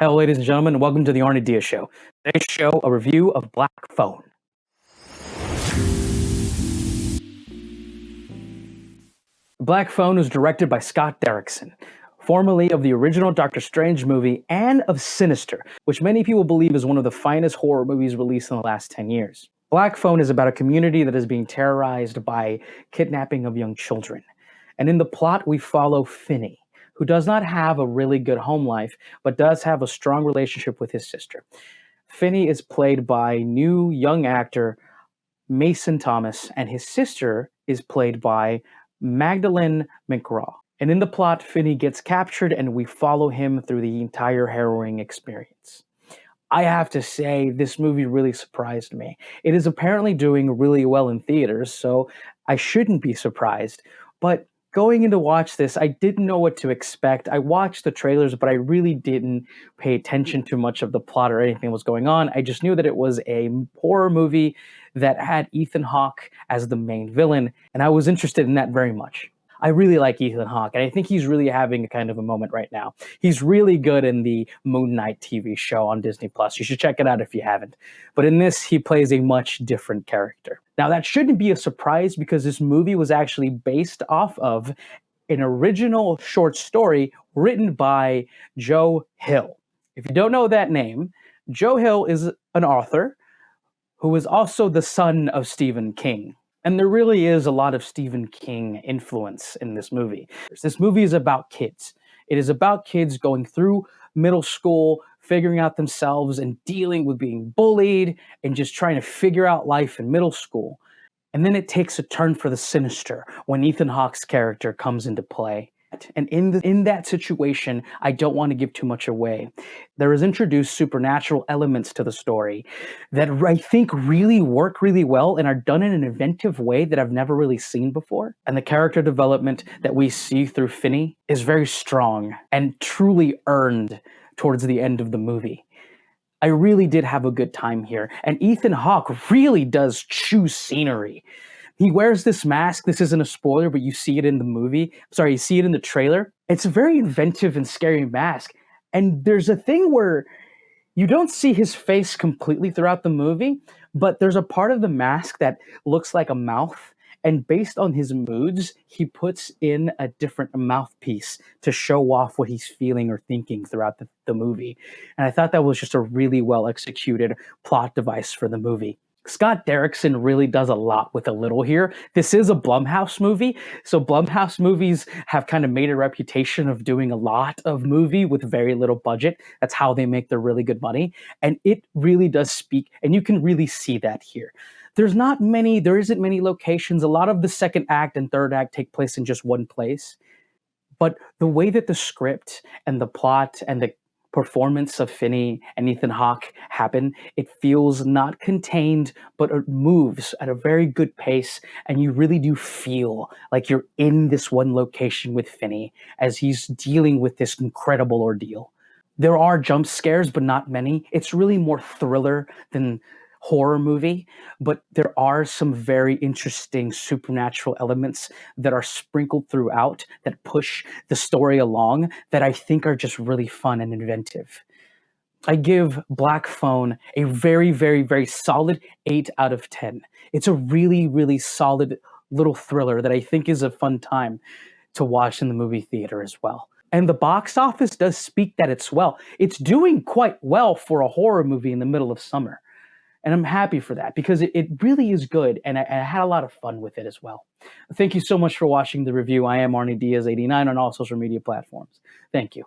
Hello, ladies and gentlemen, and welcome to the Arnie Diaz Show. Today's show, a review of Black Phone. Black Phone was directed by Scott Derrickson, formerly of the original Doctor Strange movie and of Sinister, which many people believe is one of the finest horror movies released in the last 10 years. Black Phone is about a community that is being terrorized by kidnapping of young children. And in the plot, we follow Finney, who does not have a really good home life, but does have a strong relationship with his sister. Finney is played by new young actor Mason Thames, and his sister is played by Magdalene McGraw. And in the plot, Finney gets captured and we follow him through the entire harrowing experience. I have to say, this movie really surprised me. It is apparently doing really well in theaters, so I shouldn't be surprised. But going in to watch this, I didn't know what to expect. I watched the trailers, but I really didn't pay attention to much of the plot or anything that was going on. I just knew that it was a horror movie that had Ethan Hawke as the main villain, and I was interested in that very much. I really like Ethan Hawke, and I think he's really having a kind of a moment right now. He's really good in the Moon Knight TV show on Disney+. You should check it out if you haven't. But in this, he plays a much different character. Now, that shouldn't be a surprise because this movie was actually based off of an original short story written by Joe Hill. If you don't know that name, Joe Hill is an author who is also the son of Stephen King. And there really is a lot of Stephen King influence in this movie. This movie is about kids. It is about kids going through middle school, figuring out themselves and dealing with being bullied and just trying to figure out life in middle school. And then it takes a turn for the sinister when Ethan Hawke's character comes into play. And in that situation, I don't want to give too much away. There is introduced supernatural elements to the story that I think really work really well and are done in an inventive way that I've never really seen before. And the character development that we see through Finney is very strong and truly earned towards the end of the movie. I really did have a good time here. And Ethan Hawke really does choose scenery. He wears this mask. This isn't a spoiler, but you see it in the movie. Sorry, you see it in the trailer. It's a very inventive and scary mask. And there's a thing where you don't see his face completely throughout the movie, but there's a part of the mask that looks like a mouth. And based on his moods, he puts in a different mouthpiece to show off what he's feeling or thinking throughout the movie. And I thought that was just a really well executed plot device for the movie. Scott Derrickson really does a lot with a little here. This is a Blumhouse movie, so Blumhouse movies have kind of made a reputation of doing a lot of movie with very little budget. That's how they make their really good money, and it really does speak, and you can really see that here. There isn't many locations. A lot of the second act and third act take place in just one place, but the way that the script and the plot and the performance of Finney and Ethan Hawke happen, it feels not contained, but it moves at a very good pace, and you really do feel like you're in this one location with Finney as he's dealing with this incredible ordeal. There are jump scares, but not many. It's really more thriller than horror movie, but there are some very interesting supernatural elements that are sprinkled throughout that push the story along that I think are just really fun and inventive. I give Black Phone a very, very, very solid 8 out of 10. It's a really, really solid little thriller that I think is a fun time to watch in the movie theater as well. And the box office does speak that it's well. It's doing quite well for a horror movie in the middle of summer. And I'm happy for that because it really is good, and I had a lot of fun with it as well. Thank you so much for watching the review. I am Arnie Diaz 89 on all social media platforms. Thank you.